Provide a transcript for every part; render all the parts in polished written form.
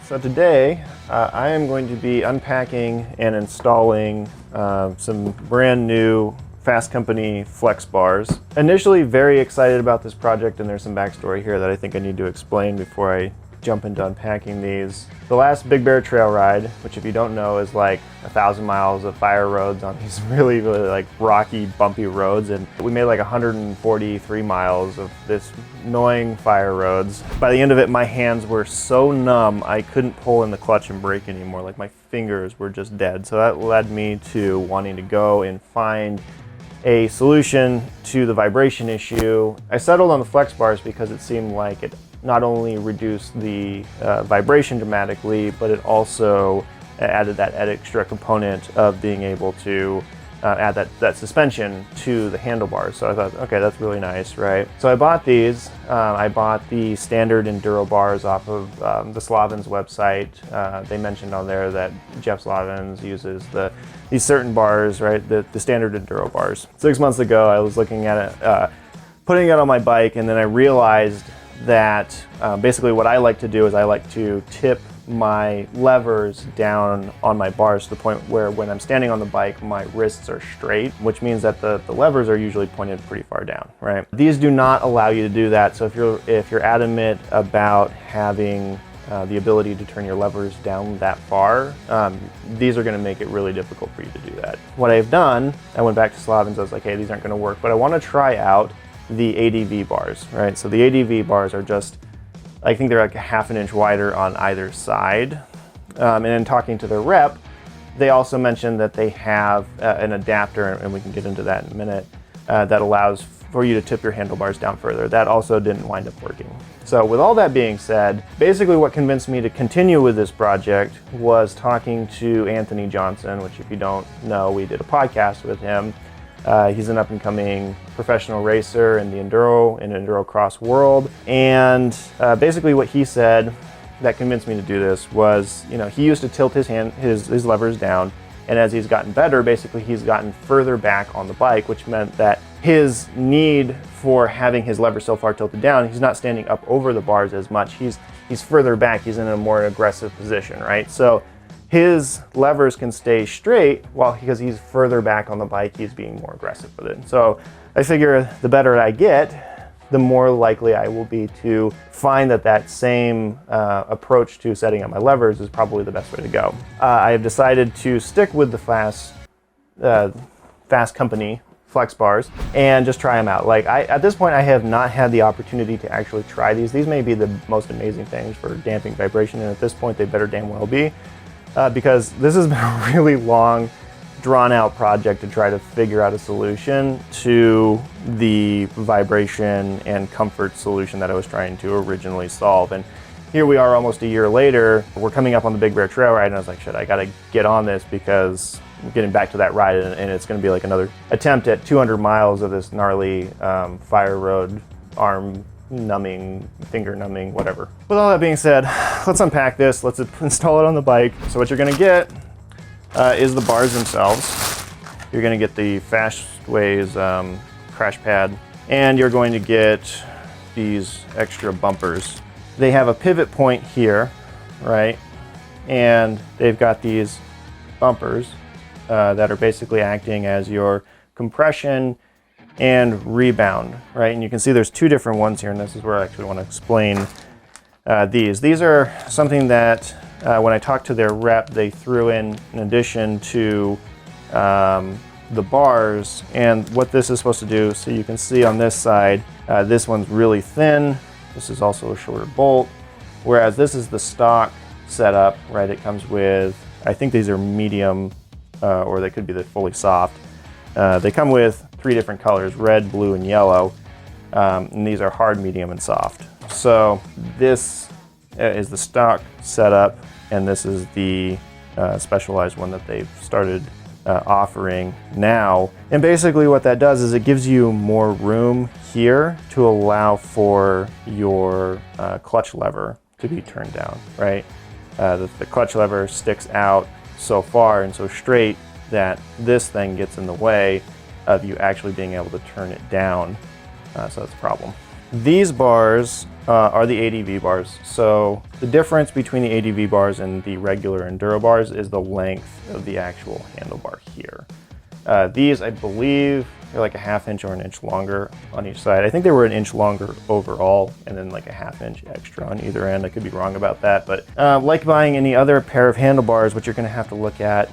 So today I am going to be unpacking and installing some brand new Fasst Company Flexx bars. Initially very excited about this project, and there's some backstory here that I think I need to explain before I jump into unpacking these. The last Big Bear trail ride, which if you don't know is like 1,000 miles of fire roads on these really like rocky, bumpy roads, and we made like 143 miles of this annoying fire roads. By the end of it, my hands were so numb I couldn't pull in the clutch and brake anymore. Like my fingers were just dead. So that led me to wanting to go and find a solution to the vibration issue. I settled on the Flexx bars because it seemed like it not only reduced the vibration dramatically, but it also added that extra component of being able to add that suspension to the handlebars. So I thought, okay, that's really nice, right? So I bought these. I bought the standard enduro bars off of the Slavens website. They mentioned on there that Jeff Slavens uses these certain bars, right? The standard enduro bars. 6 months ago, I was looking at it, putting it on my bike, and then I realized that basically what I like to do is I like to tip my levers down on my bars to the point where when I'm standing on the bike, my wrists are straight, which means that the levers are usually pointed pretty far down, right? These do not allow you to do that. So if you're adamant about having the ability to turn your levers down that far, these are going to make it really difficult for you to do that. What I've done, I went back to Slavens, I was like, hey, these aren't going to work, but I want to try out the ADV bars, right? So the ADV bars are just, I think they're like a ½ inch wider on either side. And in talking to their rep, they also mentioned that they have an adapter, and we can get into that in a minute, that allows for you to tip your handlebars down further. That also didn't wind up working. So with all that being said, basically what convinced me to continue with this project was talking to Anthony Johnson, which if you don't know, we did a podcast with him. He's an up-and-coming professional racer in the enduro cross world, and basically what he said that convinced me to do this was, you know, he used to tilt his levers down, and as he's gotten better, basically he's gotten further back on the bike, which meant that his need for having his lever so far tilted down, he's not standing up over the bars as much. He's further back. He's in a more aggressive position, right? So his levers can stay straight because he's further back on the bike, he's being more aggressive with it. So I figure the better I get, the more likely I will be to find that same approach to setting up my levers is probably the best way to go. I have decided to stick with the Fasst Company Flexx bars and just try them out. Like at this point, I have not had the opportunity to actually try these. These may be the most amazing things for damping vibration, and at this point, they better damn well be. Because this has been a really long, drawn-out project to try to figure out a solution to the vibration and comfort solution that I was trying to originally solve. And here we are almost a year later, we're coming up on the Big Bear trail ride, and I was like, shit, I gotta get on this because I'm getting back to that ride, and it's gonna be like another attempt at 200 miles of this gnarly fire road, numbing, finger numbing, whatever. With all that being said, let's unpack this, let's install it on the bike. So what you're gonna get is the bars themselves. You're gonna get the Fastways crash pad, and you're going to get these extra bumpers. They have a pivot point here, right? And they've got these bumpers that are basically acting as your compression and rebound, right? And you can see there's two different ones here, and this is where I actually want to explain these. These are something that when I talked to their rep, they threw in addition to the bars. And what this is supposed to do, so you can see on this side, this one's really thin. This is also a shorter bolt, whereas this is the stock setup, right? It comes with, I think these are medium, or they could be the fully soft. They come with 3 different colors, red, blue, and yellow. And these are hard, medium, and soft. So this is the stock setup, and this is the specialized one that they've started offering now. And basically what that does is it gives you more room here to allow for your clutch lever to be turned down, right? The clutch lever sticks out so far and so straight that this thing gets in the way of you actually being able to turn it down. So that's a problem. These bars are the ADV bars. So the difference between the ADV bars and the regular Enduro bars is the length of the actual handlebar here. These, I believe, they're like a 1/2 inch or an inch longer on each side. I think they were an inch longer overall, and then like a 1/2 inch extra on either end. I could be wrong about that, but like buying any other pair of handlebars, what you're gonna have to look at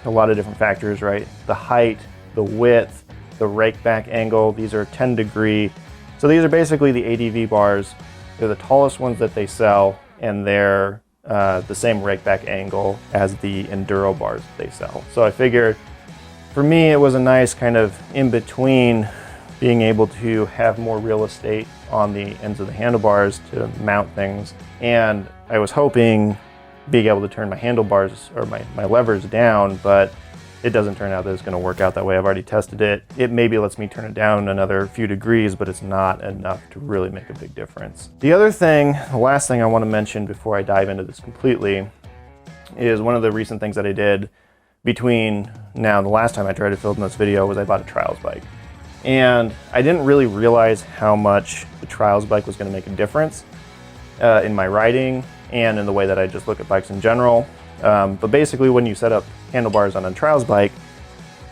a lot of different factors, right? The height, the width, the rake back angle. These are 10°. So these are basically the ADV bars. They're the tallest ones that they sell, and they're the same rake back angle as the Enduro bars they sell. So I figured, for me, it was a nice kind of in between, being able to have more real estate on the ends of the handlebars to mount things. And I was hoping being able to turn my handlebars or my levers down, but it doesn't turn out that it's going to work out that way. I've already tested it. It maybe lets me turn it down another few degrees, but it's not enough to really make a big difference. The other thing, the last thing I want to mention before I dive into this completely, is one of the recent things that I did between now and the last time I tried to film this video was I bought a trials bike. And I didn't really realize how much the trials bike was going to make a difference in my riding and in the way that I just look at bikes in general. But basically, when you set up handlebars on a trials bike,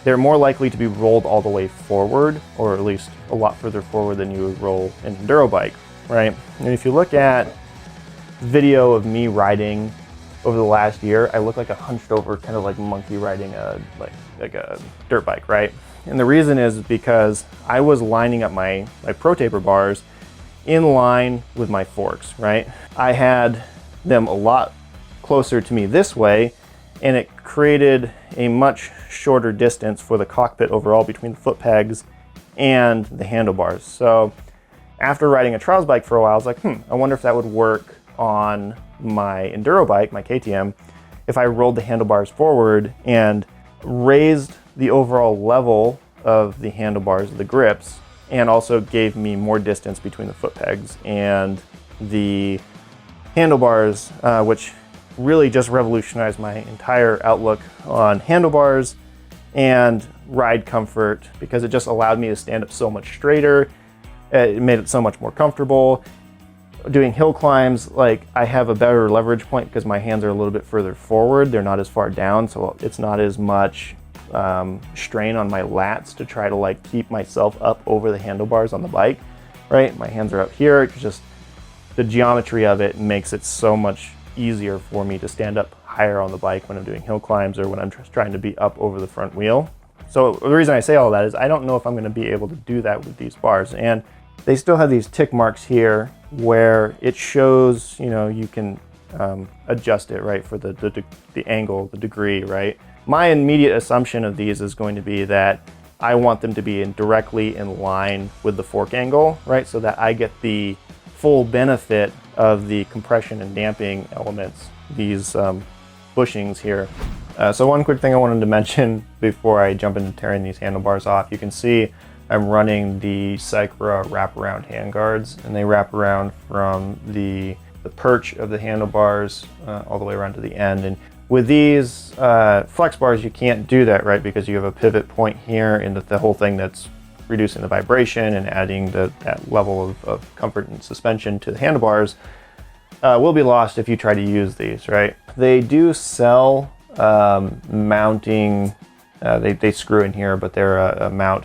they're more likely to be rolled all the way forward, or at least a lot further forward than you would roll an enduro bike, right? And if you look at video of me riding over the last year, I look like a hunched over kind of like monkey riding a like a dirt bike, right? And the reason is because I was lining up my Pro Taper bars in line with my forks, right? I had them a lot closer to me this way, and it created a much shorter distance for the cockpit overall between the foot pegs and the handlebars. So after riding a trials bike for a while, I was like, I wonder if that would work on my enduro bike, my KTM, if I rolled the handlebars forward and raised the overall level of the handlebars, the grips, and also gave me more distance between the foot pegs and the handlebars, which really just revolutionized my entire outlook on handlebars and ride comfort, because it just allowed me to stand up so much straighter. It made it so much more comfortable. Doing hill climbs, like, I have a better leverage point because my hands are a little bit further forward. They're not as far down, so it's not as much strain on my lats to try to like keep myself up over the handlebars on the bike, right? My hands are up here. It's just the geometry of it makes it so much easier for me to stand up higher on the bike when I'm doing hill climbs or when I'm just trying to be up over the front wheel. So the reason I say all that is I don't know if I'm going to be able to do that with these bars. And they still have these tick marks here where it shows, you know, you can adjust it, right, for the angle, the degree, right? My immediate assumption of these is going to be that I want them to be directly in line with the fork angle, right, so that I get the full benefit of the compression and damping elements, these bushings here. So one quick thing I wanted to mention before I jump into tearing these handlebars off, you can see I'm running the Cycra wraparound handguards, and they wrap around from the perch of the handlebars all the way around to the end. And with these flex bars, you can't do that, right? Because you have a pivot point here in the whole thing that's reducing the vibration and adding that level of comfort and suspension to the handlebars will be lost if you try to use these, right? They do sell mounting, they screw in here, but they're a mount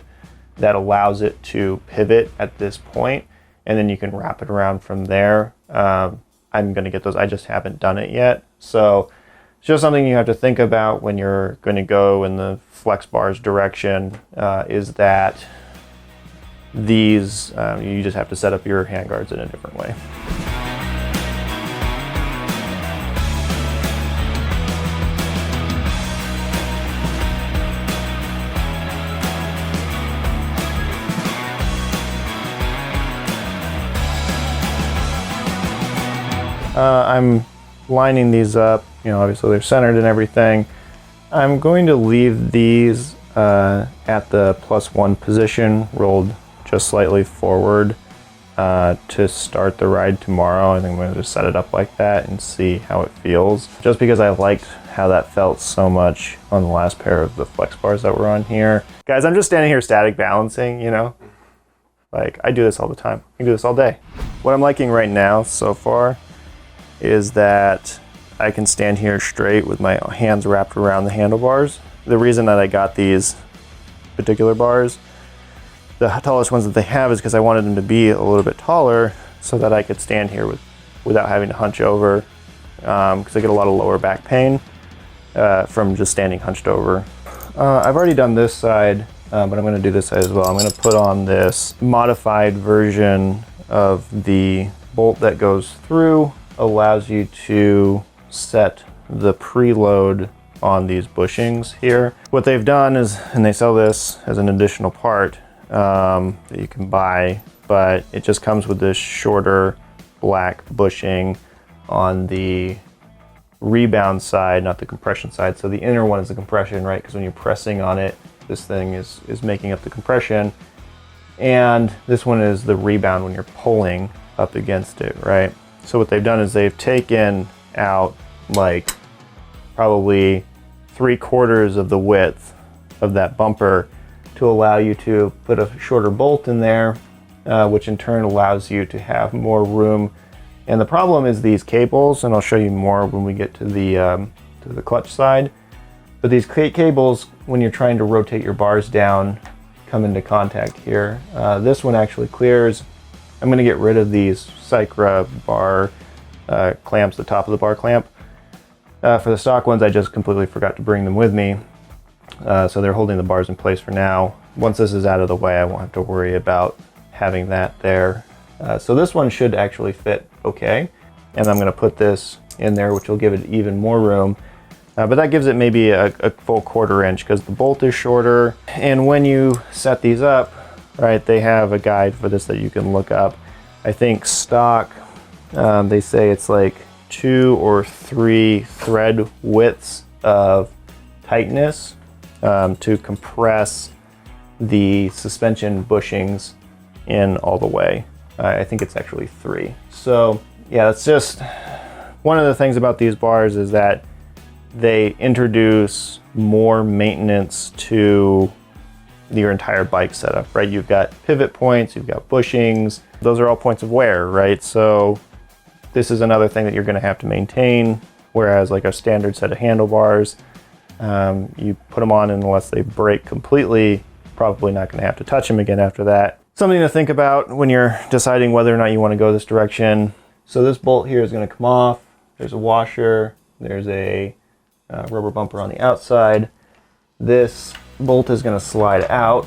that allows it to pivot at this point, and then you can wrap it around from there. I'm gonna get those, I just haven't done it yet. So it's just something you have to think about when you're gonna go in the flex bars direction, is that these, you just have to set up your handguards in a different way. I'm lining these up, you know, obviously they're centered and everything. I'm going to leave these at the +1 position, rolled just slightly forward to start the ride tomorrow. I think I'm going to just set it up like that and see how it feels. Just because I liked how that felt so much on the last pair of the flex bars that were on here. Guys, I'm just standing here static balancing, you know. Like, I do this all the time. I can do this all day. What I'm liking right now so far is that I can stand here straight with my hands wrapped around the handlebars. The reason that I got these particular bars, the tallest ones that they have, is because I wanted them to be a little bit taller so that I could stand here without having to hunch over, because I get a lot of lower back pain from just standing hunched over. I've already done this side, but I'm going to do this side as well. I'm going to put on this modified version of the bolt that goes through, allows you to set the preload on these bushings here. What they've done is, and they sell this as an additional part that you can buy, but it just comes with this shorter black bushing on the rebound side, not the compression side. So the inner one is the compression, right? Because when you're pressing on it, this thing is making up the compression. And this one is the rebound when you're pulling up against it, right? So what they've done is they've taken out like probably 3/4 of the width of that bumper to allow you to put a shorter bolt in there, which in turn allows you to have more room. And the problem is these cables, and I'll show you more when we get to the clutch side. But these cables, when you're trying to rotate your bars down, come into contact here. This one actually clears. I'm going to get rid of these Cycra bar clamps, the top of the bar clamp. For the stock ones, I just completely forgot to bring them with me. So they're holding the bars in place for now. Once this is out of the way, I won't have to worry about having that there. So this one should actually fit okay. And I'm going to put this in there, which will give it even more room. But that gives it maybe a full 1/4 inch because the bolt is shorter. And when you set these up, right, they have a guide for this that you can look up. I think stock, they say it's like 2 or 3 thread widths of tightness to compress the suspension bushings in all the way. I think it's actually 3. So yeah, that's just one of the things about these bars, is that they introduce more maintenance to your entire bike setup, right? You've got pivot points, you've got bushings. Those are all points of wear, right? So this is another thing that you're going to have to maintain, whereas like a standard set of handlebars, you put them on, and unless they break completely, probably not going to have to touch them again after that. Something to think about when you're deciding whether or not you want to go this direction. So this bolt here is going to come off. There's a washer. There's a rubber bumper on the outside. This bolt is going to slide out,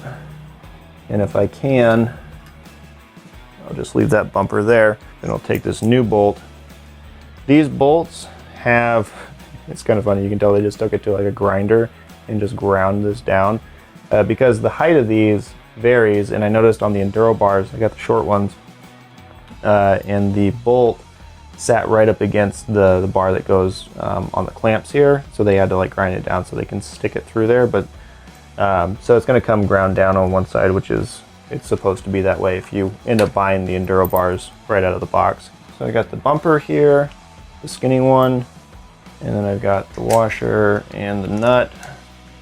and if I can, I'll just leave that bumper there, and I'll take this new bolt. These bolts have, it's kind of funny, you can tell they just took it to like a grinder and just ground this down, because the height of these varies. And I noticed on the Enduro bars, I got the short ones, and the bolt sat right up against the bar that goes on the clamps here, so they had to like grind it down so they can stick it through there. But so it's going to come ground down on one side, which is, it's supposed to be that way if you end up buying the Enduro bars right out of the box. So I got the bumper here, the skinny one, and then I've got the washer and the nut.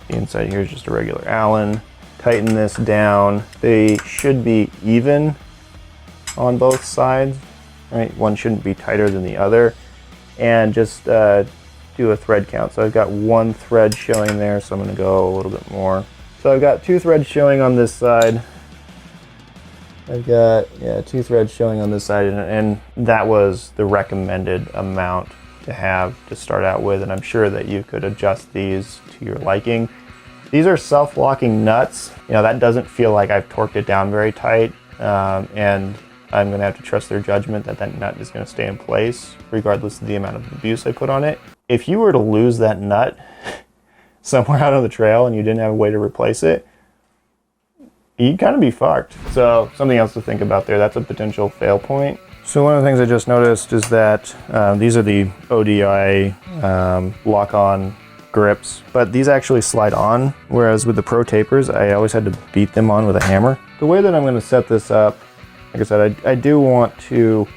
The inside here is just a regular Allen. Tighten this down. They should be even on both sides, right? One shouldn't be tighter than the other. And just do a thread count. So I've got 1 thread showing there, so I'm going to go a little bit more. So I've got 2 threads showing on this side. I've got 2 threads showing on this side, and that was the recommended amount to have to start out with, and I'm sure that you could adjust these to your liking. These are self-locking nuts. You know, that doesn't feel like I've torqued it down very tight, and I'm going to have to trust their judgment that that nut is going to stay in place regardless of the amount of abuse I put on it. If you were to lose that nut somewhere out on the trail and you didn't have a way to replace it, you'd kind of be fucked. So something else to think about there. That's a potential fail point. So one of the things I just noticed is that these are the ODI lock-on grips, but these actually slide on, whereas with the Pro tapers, I always had to beat them on with a hammer. The way that I'm going to set this up, like I said, I do want to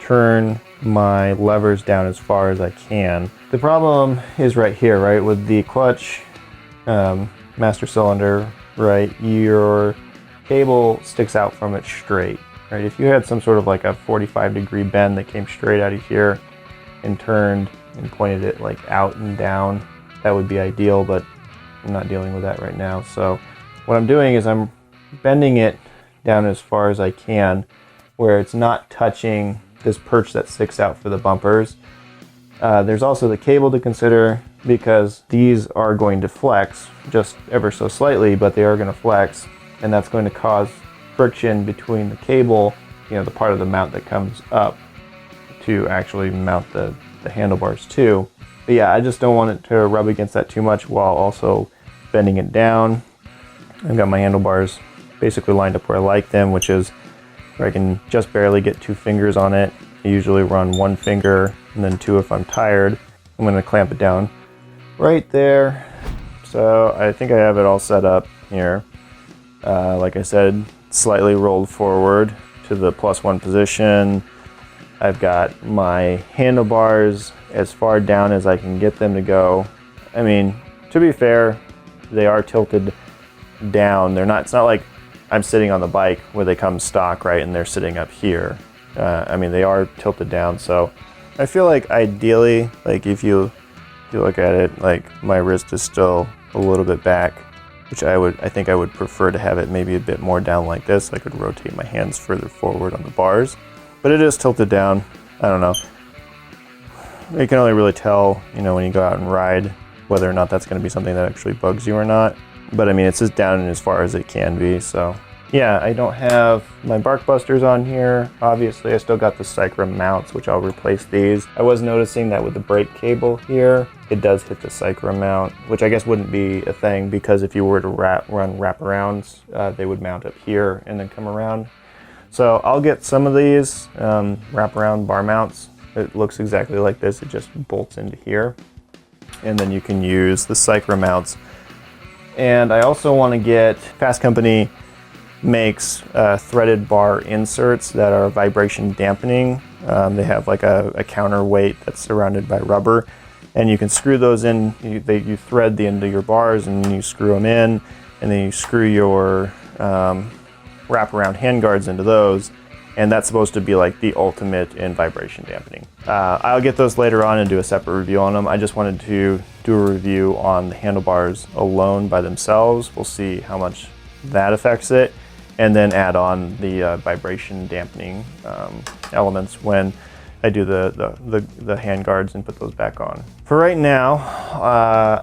turn my levers down as far as I can. The problem is right here, right, with the clutch master cylinder, right, you're cable sticks out from it straight, right? If you had some sort of like a 45-degree bend that came straight out of here and turned and pointed it like out and down, that would be ideal, but I'm not dealing with that right now. So what I'm doing is I'm bending it down as far as I can where it's not touching this perch that sticks out for the bumpers. There's also the cable to consider, because these are going to flex just ever so slightly, but they are going to flex, and that's going to cause friction between the cable, the part of the mount that comes up to actually mount the handlebars too. But yeah, I just don't want it to rub against that too much while also bending it down. I've got my handlebars basically lined up where I like them, which is where I can just barely get 2 fingers on it. I usually run 1 finger and then 2 if I'm tired. I'm going to clamp it down right there. So I think I have it all set up here. Like I said, slightly rolled forward to the +1 position. I've got my handlebars as far down as I can get them to go. I mean, to be fair, they are tilted down. It's not like I'm sitting on the bike where they come stock, right, and they're sitting up here. I mean, they are tilted down, so I feel like ideally, like if you look at it, like my wrist is still a little bit back, which I think I would prefer to have it maybe a bit more down like this. I could rotate my hands further forward on the bars, but it is tilted down. I don't know. You can only really tell, when you go out and ride, whether or not that's going to be something that actually bugs you or not. But I mean, it's as down and as far as it can be. So yeah, I don't have my bark busters on here. Obviously, I still got the Cycra mounts, which I'll replace these. I was noticing that with the brake cable here, it does hit the Cycra mount, which I guess wouldn't be a thing, because if you were to run wraparounds, they would mount up here and then come around. So I'll get some of these wraparound bar mounts. It looks exactly like this. It just bolts into here. And then you can use the Cycra mounts. And I also want to get, Fasst Company makes threaded bar inserts that are vibration dampening. They have like a counterweight that's surrounded by rubber, and you can screw those in. You thread the end of your bars and you screw them in, and then you screw your wraparound handguards into those, and that's supposed to be like the ultimate in vibration dampening. I'll get those later on and do a separate review on them. I just wanted to do a review on the handlebars alone by themselves. We'll see how much that affects it, and then add on the vibration dampening elements when I do the hand guards and put those back on. For right now,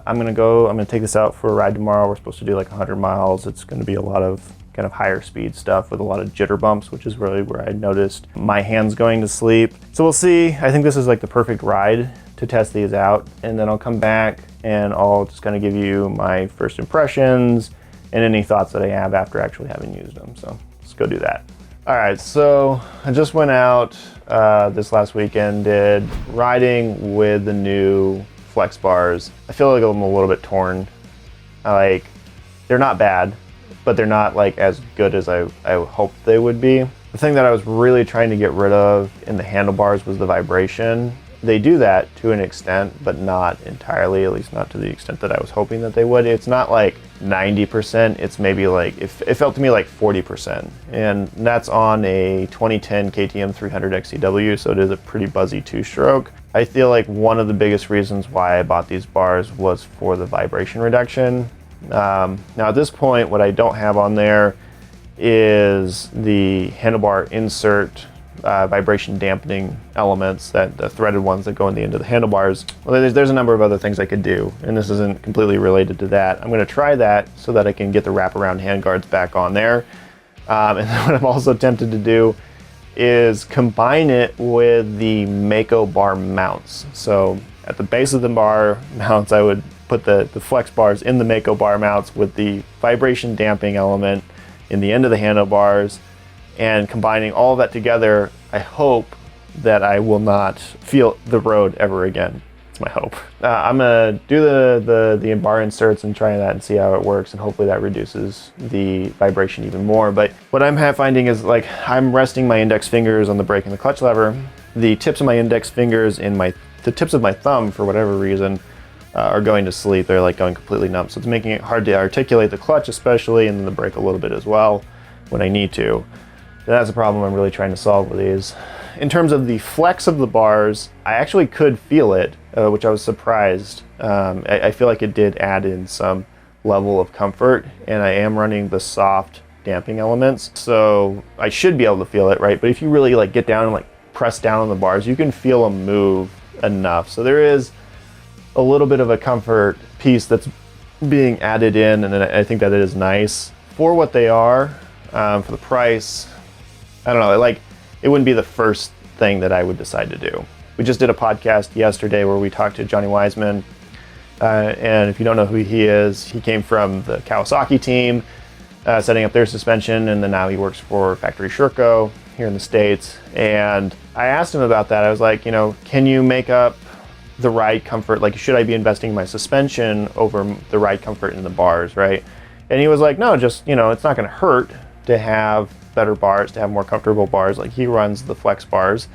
I'm gonna take this out for a ride tomorrow. We're supposed to do like 100 miles. It's gonna be a lot of kind of higher speed stuff with a lot of jitter bumps, which is really where I noticed my hands going to sleep. So we'll see. I think this is like the perfect ride to test these out, and then I'll come back and I'll just kind of give you my first impressions and any thoughts that I have after actually having used them. So let's go do that. All right, so I just went out this last weekend, did riding with the new Flex bars. I feel like I'm a little bit torn. They're not bad, but they're not like as good as I hoped they would be. The thing that I was really trying to get rid of in the handlebars was the vibration. They do that to an extent, but not entirely, at least not to the extent that I was hoping that they would. It's not like 90%, it's maybe like, it felt to me like 40%. And that's on a 2010 KTM 300 XCW, so it is a pretty buzzy 2-stroke. I feel like one of the biggest reasons why I bought these bars was for the vibration reduction. Now at this point, what I don't have on there is the handlebar insert vibration dampening elements, that the threaded ones that go in the end of the handlebars. Well, there's a number of other things I could do, and this isn't completely related to that. I'm going to try that so that I can get the wraparound handguards back on there. And then what I'm also tempted to do is combine it with the Mako bar mounts. So at the base of the bar mounts, I would put the Flex bars in the Mako bar mounts with the vibration damping element in the end of the handlebars, and combining all of that together, I hope that I will not feel the road ever again. It's my hope. I'm gonna do the bar inserts and try that and see how it works, and hopefully that reduces the vibration even more. But what I'm finding is, like, I'm resting my index fingers on the brake and the clutch lever. The tips of my index fingers and the tips of my thumb, for whatever reason, are going to sleep. They're like going completely numb. So it's making it hard to articulate the clutch especially, and then the brake a little bit as well. when I need to. That's a problem I'm really trying to solve with these. In terms of the flex of the bars, I actually could feel it, which I was surprised. I feel like it did add in some level of comfort, and I am running the soft damping elements, so I should be able to feel it, right? But if you really like get down and like press down on the bars, you can feel them move enough. So there is a little bit of a comfort piece that's being added in, and I think that it is nice for what they are. For the price, I don't know, like it wouldn't be the first thing that I would decide to do. We just did a podcast yesterday where we talked to Johnny Wiseman, and if you don't know who he is, he came from the Kawasaki team, setting up their suspension, and then now he works for Factory Sherco here in the States. And I asked him about that. I was like, you know, can you make up the ride comfort? Like, should I be investing in my suspension over the ride comfort in the bars, right? And he was like, no, just, you know, it's not going to hurt to have better bars, to have more comfortable bars. Like, he runs the Flexx bars.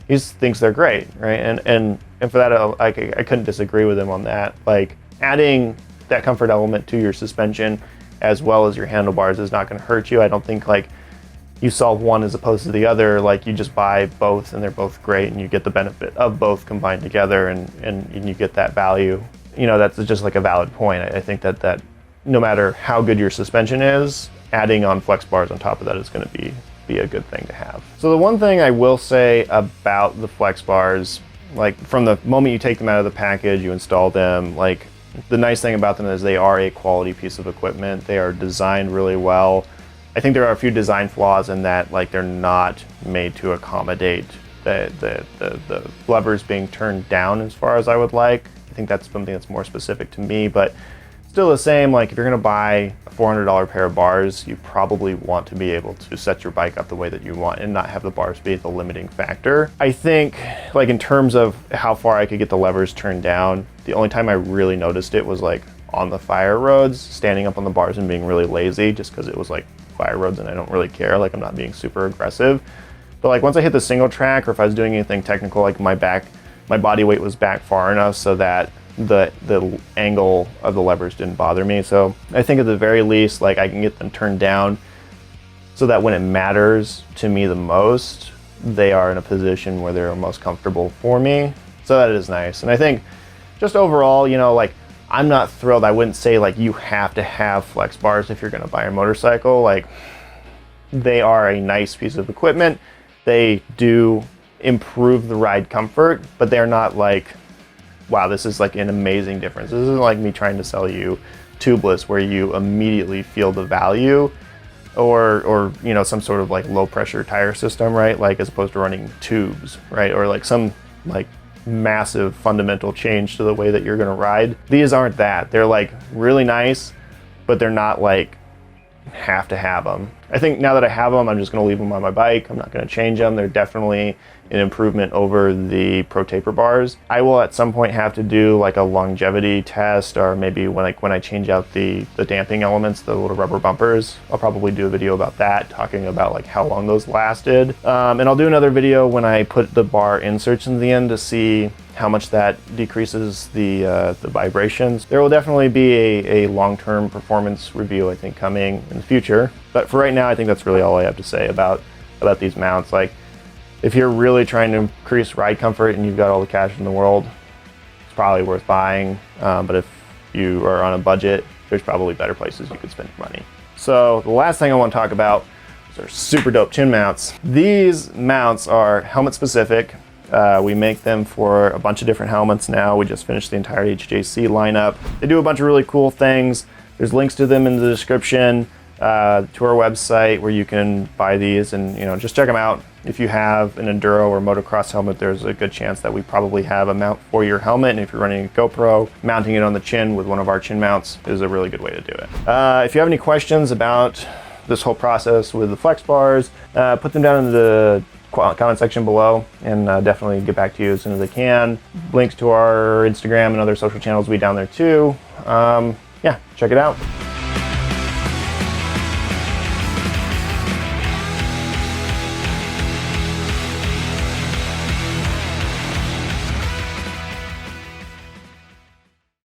He thinks they're great, right? And for that, I couldn't disagree with him on that. Like, adding that comfort element to your suspension as well as your handlebars is not going to hurt you. I don't think like you solve one as opposed to the other. Like, you just buy both and they're both great, and you get the benefit of both combined together, and you get that value. You know, that's just like a valid point. I think that no matter how good your suspension is, adding on Flexx bars on top of that is going to be a good thing to have. So the one thing I will say about the Flexx bars, like from the moment you take them out of the package, you install them, like the nice thing about them is they are a quality piece of equipment. They are designed really well. I think there are a few design flaws in that, like they're not made to accommodate the levers being turned down as far as I would like. I think that's something that's more specific to me, but still the same. Like, if you're gonna buy a $400 pair of bars, you probably want to be able to set your bike up the way that you want and not have the bars be the limiting factor. I think, like, in terms of how far I could get the levers turned down, the only time I really noticed it was like on the fire roads, standing up on the bars and being really lazy, just because it was like fire roads and I don't really care. Like, I'm not being super aggressive. But like once I hit the single track, or if I was doing anything technical, like my body weight was back far enough so that the angle of the levers didn't bother me. So I think at the very least, like, I can get them turned down so that when it matters to me the most, they are in a position where they're most comfortable for me. So that is nice. And I think just overall, you know, like, I'm not thrilled. I wouldn't say like you have to have Flexx bars if you're going to buy a motorcycle. Like, they are a nice piece of equipment. They do improve the ride comfort, but they're not like, wow, this is like an amazing difference. This isn't like me trying to sell you tubeless where you immediately feel the value, or you know, some sort of like low pressure tire system, right? Like, as opposed to running tubes, right? Or like some like massive fundamental change to the way that you're going to ride. These aren't that. They're like really nice, but they're not like have to have them. I think now that I have them, I'm just going to leave them on my bike. I'm not going to change them. They're definitely an improvement over the Pro Taper bars. I will at some point have to do like a longevity test, or maybe when I change out the damping elements, the little rubber bumpers, I'll probably do a video about that, talking about like how long those lasted. And I'll do another video when I put the bar inserts in the end to see how much that decreases the vibrations. There will definitely be a long-term performance review, I think, coming in the future. But for right now, I think that's really all I have to say about these mounts. Like, if you're really trying to increase ride comfort and you've got all the cash in the world, it's probably worth buying. But if you are on a budget, there's probably better places you could spend your money. So the last thing I want to talk about is our super dope chin mounts. These mounts are helmet specific. We make them for a bunch of different helmets now. We just finished the entire HJC lineup. They do a bunch of really cool things. There's links to them in the description, to our website where you can buy these, and you know, just check them out. If you have an enduro or motocross helmet, there's a good chance that we probably have a mount for your helmet. And if you're running a GoPro, mounting it on the chin with one of our chin mounts is a really good way to do it. If you have any questions about this whole process with the Flexx bars, put them down in the comment section below, and definitely get back to you as soon as I can. Links to our Instagram and other social channels will be down there too. Yeah, check it out.